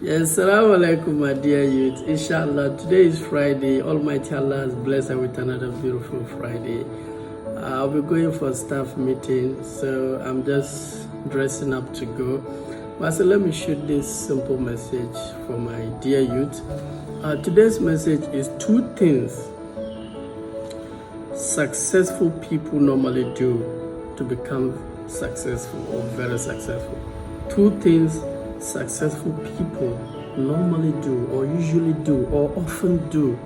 Yes, Assalamu alaikum, my dear youth. Inshallah, today is Friday. Almighty Allah has blessed us with another beautiful Friday. I'll be going for a staff meeting, so I'm just dressing up to go. But so let me shoot this simple message for my dear youth. Today's message is two things successful people normally do to become successful or very successful. Two things successful people normally do or usually do or often do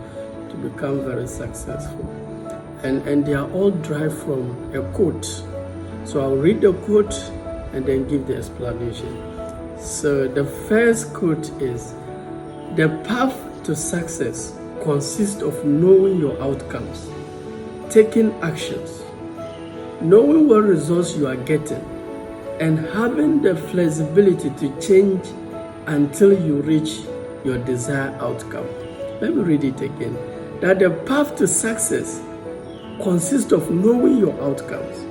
to become very successful. And they are all derived from a quote. So I'll read the quote and then give the explanation. So the first quote is, "The path to success consists of knowing your outcomes, taking actions, knowing what results you are getting, and having the flexibility to change until you reach your desired outcome." Let me read it again. That the path to success consists of knowing your outcomes.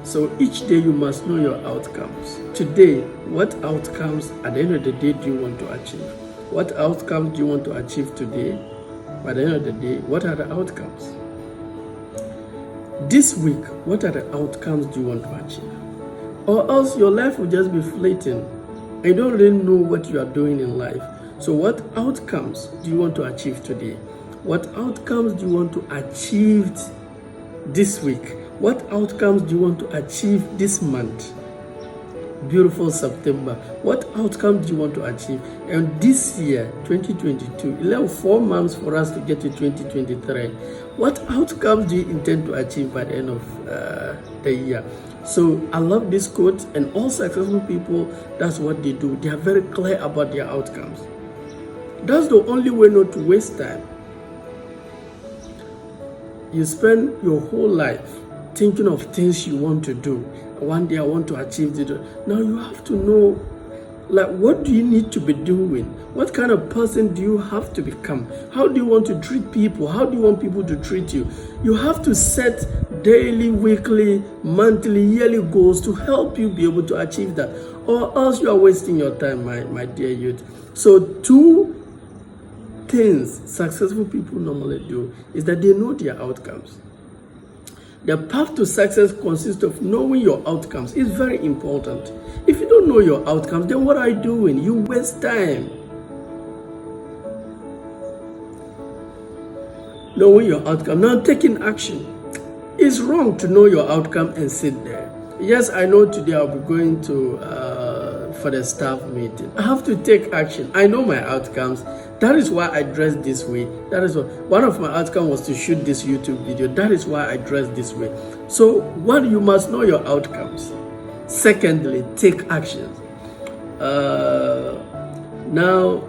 So each day you must know your outcomes. Today, what outcomes at the end of the day do you want to achieve? What outcomes do you want to achieve today? By the end of the day, what are the outcomes? This week, what are the outcomes do you want to achieve? Or else your life will just be fleeting. And you don't really know what you are doing in life. So what outcomes do you want to achieve today? What outcomes do you want to achieve this week? What outcomes do you want to achieve this month? Beautiful September. What outcomes do you want to achieve? And this year, 2022, 4 months for us to get to 2023. What outcomes do you intend to achieve by the end of the year? So I love this quote, and all successful people, that's what they do. They are very clear about their outcomes. That's the only way not to waste time. You spend your whole life thinking of things you want to do. One day I want to achieve this. Now you have to know, what do you need to be doing? What kind of person do you have to become? How do you want to treat people? How do you want people to treat you? You have to set daily, weekly, monthly, yearly goals to help you be able to achieve that. Or else you are wasting your time, my dear youth. So two things successful people normally do is that they know their outcomes. The path to success consists of knowing your outcomes. It's very important. If you don't know your outcomes, then what are you doing? You waste time. Knowing your outcome. Now taking action. It's wrong to know your outcome and sit there. Yes, I know today I'll be going to for the staff meeting. I have to take action. I know my outcomes. That is why I dress this way. That is what one of my outcomes was to shoot this YouTube video. That is why I dress this way. So one, you must know your outcomes. Secondly, take actions. Know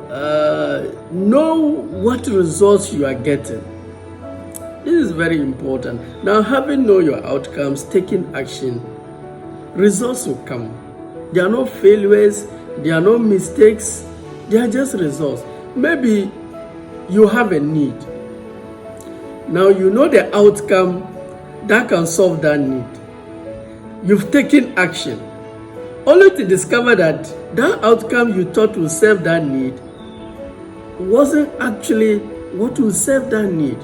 what results you are getting. This is very important. Now, having know your outcomes, taking action, results will come. There are no failures, there are no mistakes, they are just results. Maybe you have a need. Now you know the outcome that can solve that need. You've taken action, only to discover that that outcome you thought will serve that need wasn't actually what will serve that need.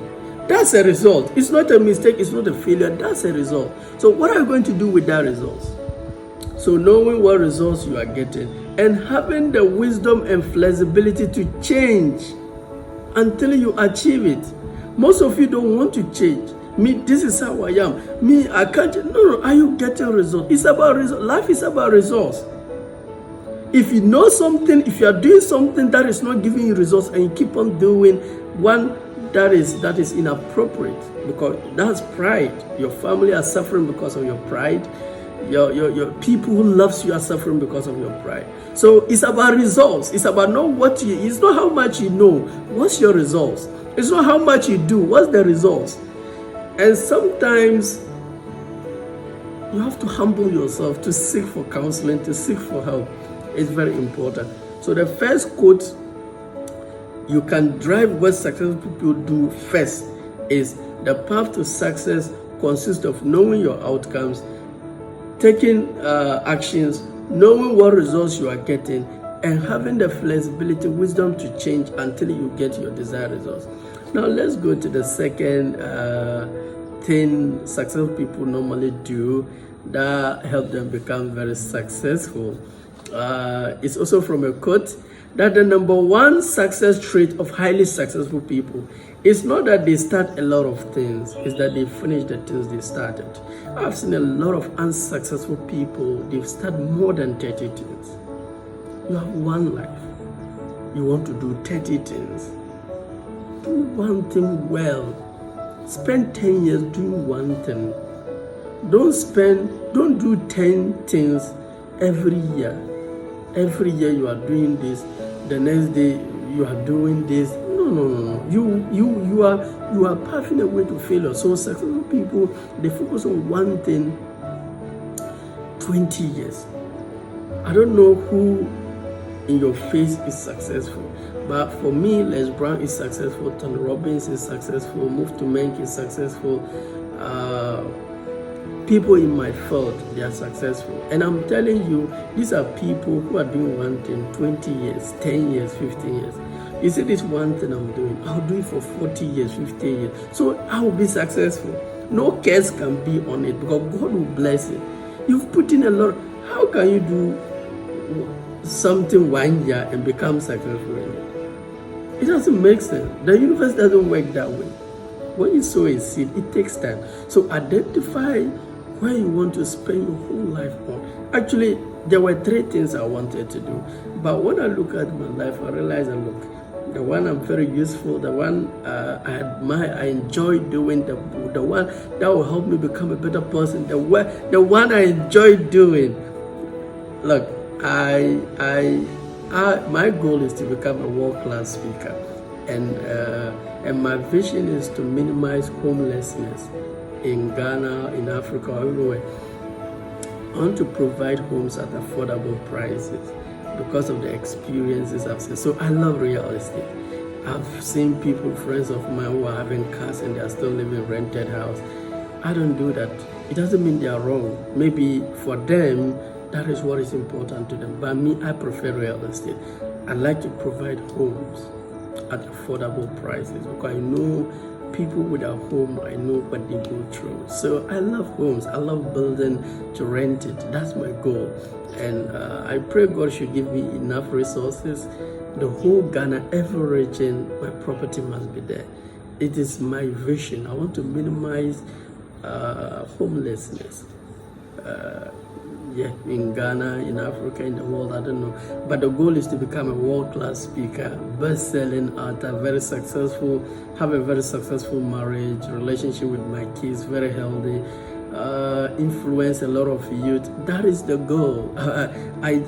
That's a result. It's not a mistake, it's not a failure, that's a result. So what are you going to do with that results? So knowing what results you are getting and having the wisdom and flexibility to change until you achieve it. Most of you don't want to change. Me, this is how I am. Me, I can't. No, are you getting results? It's about results. Life is about results. If you know something, if you are doing something that is not giving you results and you keep on doing one that is inappropriate, because that's pride. Your family are suffering because of your pride. Your people who loves you are suffering because of your pride. So it's about results. It's about it's not how much you know. What's your results? It's not how much you do. What's the results? And sometimes you have to humble yourself to seek for counseling, to seek for help. It's very important. So the first quote you can drive what successful people do first is, the path to success consists of knowing your outcomes, taking actions, knowing what results you are getting, and having the flexibility, wisdom to change until you get your desired results. Now let's go to the second thing successful people normally do that help them become very successful. It's also from a quote that the number one success trait of highly successful people is not that they start a lot of things, it's that they finish the things they started. I've seen a lot of unsuccessful people, they've started more than 30 things. You have one life. You want to do 30 things. Do one thing well. Spend 10 years doing one thing. Don't do 10 things every year. Every year you are doing this, the next day you are doing this. No. You are paving a way to failure. So successful people, they focus on one thing 20 years. I don't know who in your face is successful, but for me, Les Brown is successful, Tony Robbins is successful, Move to Menk is successful. People in my field, they are successful. And I'm telling you, these are people who are doing one thing 20 years, 10 years, 15 years. You see, this one thing I'm doing, I'll do it for 40 years, 50 years. So I will be successful. No curse can be on it because God will bless it. You've put in a lot. How can you do something 1 year and become successful in it? It doesn't make sense. The universe doesn't work that way. When you sow a seed, it takes time. So identify where you want to spend your whole life on. Actually, there were 3 things I wanted to do. But when I look at my life, I realize that, look, the one I'm very useful, the one I admire, I enjoy doing, the one that will help me become a better person, the one I enjoy doing. Look, my goal is to become a world-class speaker, and my vision is to minimize homelessness in Ghana, in Africa, everywhere. I want to provide homes at affordable prices because of the experiences I've seen. So I love real estate. I've seen people, friends of mine, who are having cars and they are still living in rented house. I don't do that. It doesn't mean they are wrong. Maybe for them, that is what is important to them. But me, I prefer real estate. I like to provide homes at affordable prices because I know people without home, I know what they go through. So I love homes. I love building to rent it. That's my goal. And I pray God should give me enough resources. The whole Ghana, every region, my property must be there. It is my vision. I want to minimize homelessness. In Ghana, in Africa, in the world, I don't know. But the goal is to become a world-class speaker, best-selling author, very successful, have a very successful marriage, relationship with my kids, very healthy, influence a lot of youth. That is the goal. I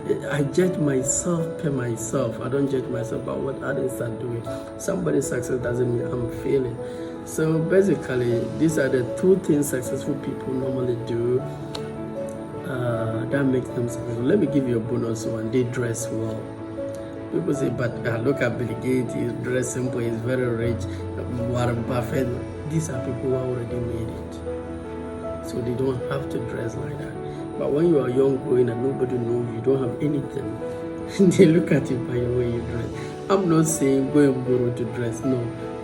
judge myself per myself. I don't judge myself by what others are doing. Somebody's success doesn't mean I'm failing. So basically, these are the 2 things successful people normally do. That makes them successful. Let me give you a bonus one. They dress well. People say, but look at Bill Gates, he's dressed simple, he's very rich, Warren Buffett. These are people who already made it. So they don't have to dress like that. But when you are young, growing and nobody knows you don't have anything, they look at you by the way you dress. I'm not saying go and borrow to dress. No,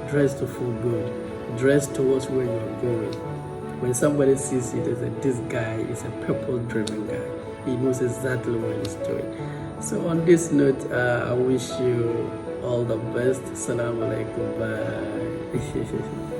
dress to feel good. Dress towards where you are going. When somebody sees you, they say, this guy is a purpose-driven guy. He knows exactly what he's doing. So on this note, I wish you all the best. Assalamu alaikum. Bye.